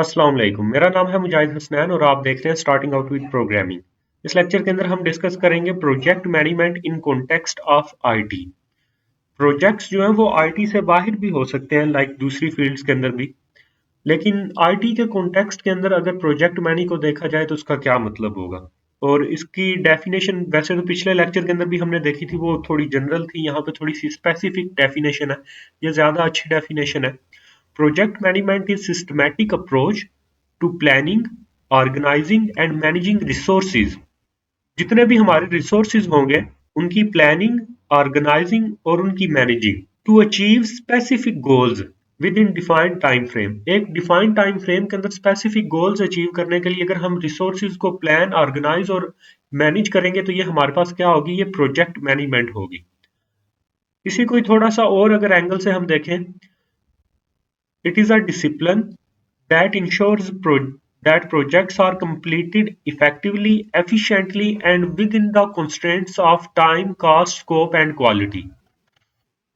अस्सलाम वालेकुम। मेरा नाम है मुजाहिद हसनैन और आप देख रहे हैं स्टार्टिंग आउट विद प्रोग्रामिंग। इस लेक्चर के अंदर हम डिस्कस करेंगे project management in context of IT. Projects जो हैं वो आईटी से बाहर भी हो सकते हैं, लाइक दूसरी फील्ड्स के अंदर भी, लेकिन आईटी के कॉन्टेक्स्ट के अंदर अगर प्रोजेक्ट मैनी को देखा जाए तो उसका क्या मतलब होगा। और इसकी डेफिनेशन वैसे तो पिछले लेक्चर के अंदर भी हमने देखी थी, वो थोड़ी जनरल थी। यहाँ पे थोड़ी सी स्पेसिफिक डेफिनेशन है, ये ज्यादा अच्छी डेफिनेशन है। Project management is systematic approach to planning, organizing and managing resources। जितने भी हमारे रिसोर्सेज होंगे उनकी प्लानिंग, ऑर्गेनाइजिंग और उनकी managing to achieve specific goals within defined time frame. एक डिफाइंड टाइम फ्रेम के अंदर स्पेसिफिक गोल्स अचीव करने के लिए अगर हम रिसोर्सेज को प्लान, ऑर्गेनाइज और मैनेज करेंगे तो ये हमारे पास क्या होगी, ये प्रोजेक्ट मैनेजमेंट होगी। इसी को थोड़ा सा और अगर एंगल से हम देखें, it is a discipline that ensures that projects are completed effectively, efficiently, and within the constraints of time, cost, scope, and quality।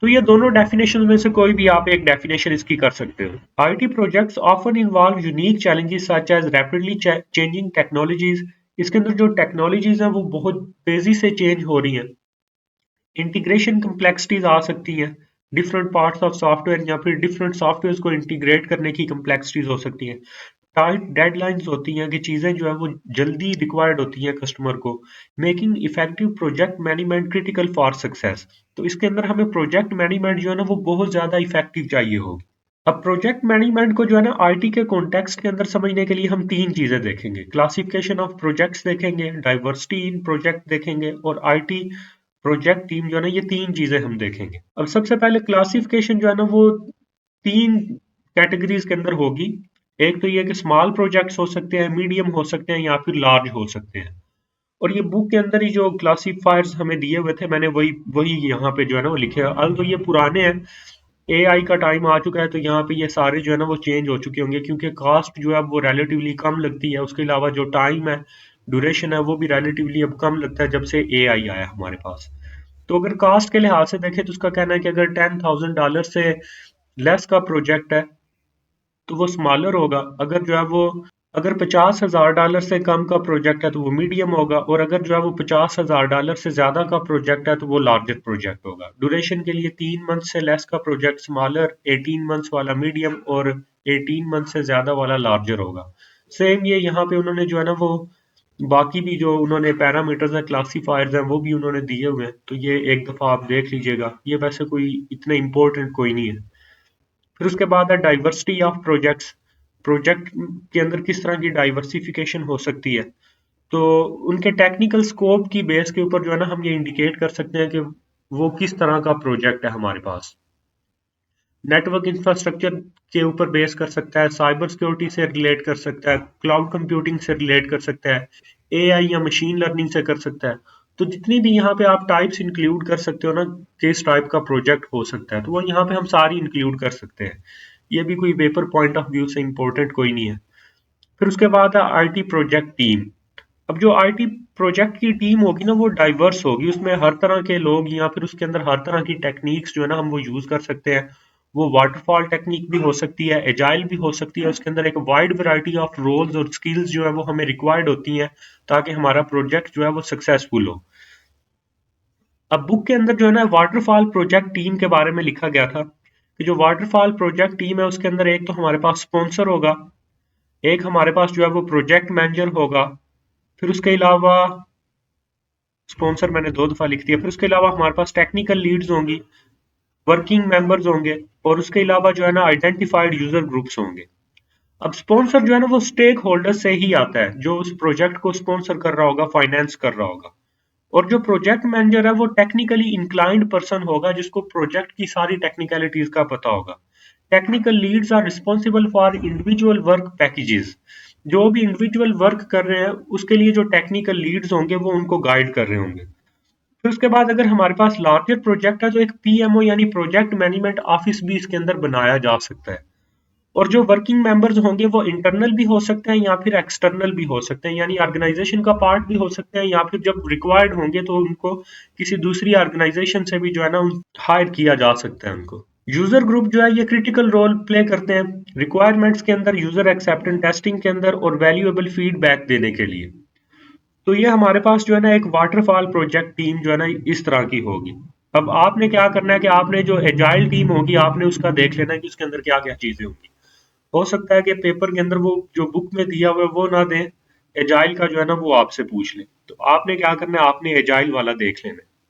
तो ये दोनों डेफिनेशन में से कोई भी आप एक डेफिनेशन इसकी कर सकते हो। IT projects often involve unique challenges such as rapidly changing technologies. इसके अंदर जो टेक्नोलॉजीज हैं वो बहुत तेजी से चेंज हो रही हैं। इंटीग्रेशन कम्प्लेक्सिटीज आ सकती हैं, डिफरेंट पार्ट्स ऑफ सॉफ्टवेयर या फिर डिफरेंट सॉफ्टवेयर को इंटीग्रेट करने की कम्प्लेक्सिटीज हो सकती हैं। टाइट डेडलाइंस होती हैं कि चीज़ें जो है वो जल्दी रिक्वायर्ड होती हैं कस्टमर को। Making effective project management critical for success. तो इसके अंदर हमें प्रोजेक्ट मैनेजमेंट जो है ना वो बहुत ज़्यादा इफेक्टिव चाहिए होगी। अब प्रोजेक्ट मैनेजमेंट को जो है ना आईटी के कॉन्टेक्स्ट के अंदर समझने के लिए हम तीन चीज़ें देखेंगे। क्लासिफिकेशन ऑफ प्रोजेक्ट्स देखेंगे, डाइवर्सिटी इन प्रोजेक्ट देखेंगे और आईटी प्रोजेक्ट टीम जो है ना, ये तीन चीजें हम देखेंगे। अब सबसे पहले क्लासिफिकेशन जो है ना वो तीन कैटेगरीज के अंदर होगी। एक तो ये कि स्मॉल प्रोजेक्ट्स हो सकते हैं, मीडियम हो सकते हैं या फिर लार्ज हो सकते हैं। और ये बुक के अंदर ही जो क्लासिफायर्स हमें दिए हुए थे, मैंने वही वही यहाँ पे जो है ना वो लिखे हैं। अब तो ये पुराने हैं, एआई का टाइम आ चुका है, तो यहाँ पे ये सारे जो है ना वो चेंज हो चुके होंगे, क्योंकि कास्ट जो है वो रिलेटिवली कम लगती है। उसके अलावा जो टाइम है, ड्यूरेशन है, वो भी रिलेटिवली अब कम लगता है जब से एआई आया हमारे पास। तो अगर कास्ट के लिहाज से देखें तो उसका कहना है कि अगर $10,000 से लेस का प्रोजेक्ट है तो वो स्मॉलर होगा। अगर जो है वो अगर $50,000 से कम का प्रोजेक्ट है तो वो मीडियम होगा, और अगर जो है वो $50,000 से ज्यादा का प्रोजेक्ट है तो वो लार्जर प्रोजेक्ट होगा। ड्यूरेशन के लिए 3 मंथ से लेस का प्रोजेक्ट स्मॉलर, 18 मंथ्स वाला मीडियम और 18 मंथ से ज्यादा वाला लार्जर होगा। सेम ये यहाँ पे उन्होंने जो है ना वो बाकी भी जो उन्होंने पैरामीटर्स है, क्लासीफायर्स हैं, वो भी उन्होंने दिए हुए हैं, तो ये एक दफा आप देख लीजिएगा। ये वैसे कोई इतने इंपॉर्टेंट कोई नहीं है। फिर उसके बाद है डाइवर्सिटी ऑफ प्रोजेक्ट्स। प्रोजेक्ट के अंदर किस तरह की डाइवर्सिफिकेशन हो सकती है। तो उनके टेक्निकल स्कोप की बेस के ऊपर जो है ना हम ये इंडिकेट कर सकते हैं कि वो किस तरह का प्रोजेक्ट है हमारे पास। नेटवर्क इंफ्रास्ट्रक्चर के ऊपर बेस कर सकता है, साइबर सिक्योरिटी से रिलेट कर सकता है, क्लाउड कंप्यूटिंग से रिलेट कर सकता है, एआई या मशीन लर्निंग से कर सकता है। तो जितनी भी यहाँ पे आप टाइप्स इंक्लूड कर सकते हो ना, किस टाइप का प्रोजेक्ट हो सकता है, तो वो यहाँ पे हम सारी इंक्लूड कर सकते हैं। ये भी कोई पेपर पॉइंट ऑफ व्यू से इंपॉर्टेंट कोई नहीं है। फिर उसके बाद है आईटी प्रोजेक्ट टीम। अब जो आईटी प्रोजेक्ट की टीम होगी ना वो डाइवर्स होगी, उसमें हर तरह के लोग या फिर उसके अंदर हर तरह की टेक्निक्स जो है ना हम वो यूज कर सकते हैं। वो वाटरफॉल टेक्निक भी हो सकती है, एजाइल भी हो सकती है। उसके अंदर एक वाइड वैरायटी ऑफ रोल्स और स्किल्स जो है वो हमें रिक्वायर्ड होती हैं ताकि हमारा प्रोजेक्ट जो है वो सक्सेसफुल हो। अब बुक के अंदर जो है ना वाटरफॉल प्रोजेक्ट टीम के बारे में लिखा गया था कि जो वाटरफॉल प्रोजेक्ट टीम है उसके अंदर एक तो हमारे पास स्पॉन्सर होगा, एक हमारे पास जो है वो प्रोजेक्ट मैनेजर होगा, फिर उसके अलावा स्पॉन्सर मैंने 2 दफा लिख दिया, फिर उसके अलावा हमारे पास टेक्निकल लीड्स होंगी, वर्किंग मेंबर्स होंगे, और उसके अलावा जो है ना आइडेंटिफाइड यूजर ग्रुप्स होंगे। अब स्पॉन्सर जो है ना वो स्टेक होल्डर से ही आता है, जो उस प्रोजेक्ट को स्पॉन्सर कर रहा होगा, फाइनेंस कर रहा होगा। और जो प्रोजेक्ट मैनेजर है वो टेक्निकली इंक्लाइंड पर्सन होगा, जिसको प्रोजेक्ट की सारी टेक्निकलिटीज का पता होगा। Technical leads are responsible for individual work packages. जो भी इंडिविजुअल वर्क कर रहे हैं उसके लिए जो टेक्निकल लीड्स होंगे वो उनको गाइड कर रहे होंगे। फिर उसके बाद अगर हमारे पास लार्जर प्रोजेक्ट है तो एक पीएमओ यानी प्रोजेक्ट मैनेजमेंट ऑफिस भी इसके अंदर बनाया जा सकता है। और जो वर्किंग मेंबर्स होंगे वो इंटरनल भी हो सकते हैं या फिर एक्सटर्नल भी हो सकते हैं, यानी ऑर्गेनाइजेशन का पार्ट भी हो सकते हैं, या फिर जब रिक्वायर्ड होंगे तो उनको किसी दूसरी ऑर्गेनाइजेशन से भी जो है ना हायर किया जा सकता है उनको। यूजर ग्रुप जो है ये क्रिटिकल रोल प्ले करते हैं रिक्वायरमेंट्स के अंदर, यूजर एक्सेप्टेंस टेस्टिंग के अंदर और वैल्यूएबल फीडबैक देने के लिए। तो ये हमारे पास जो है ना एक वाटरफॉल प्रोजेक्ट टीम जो है ना इस तरह की होगी। अब आपने क्या करना है कि आपने जो एजाइल टीम होगी आपने उसका देख लेना है कि उसके अंदर क्या क्या चीजें होंगी। हो सकता है कि पेपर के अंदर वो जो बुक में दिया हुआ है वो ना दें, एजाइल का जो है ना वो आपसे पूछ लें। तो आपने क्या करना है, आपने एजाइल वाला देख लेना है।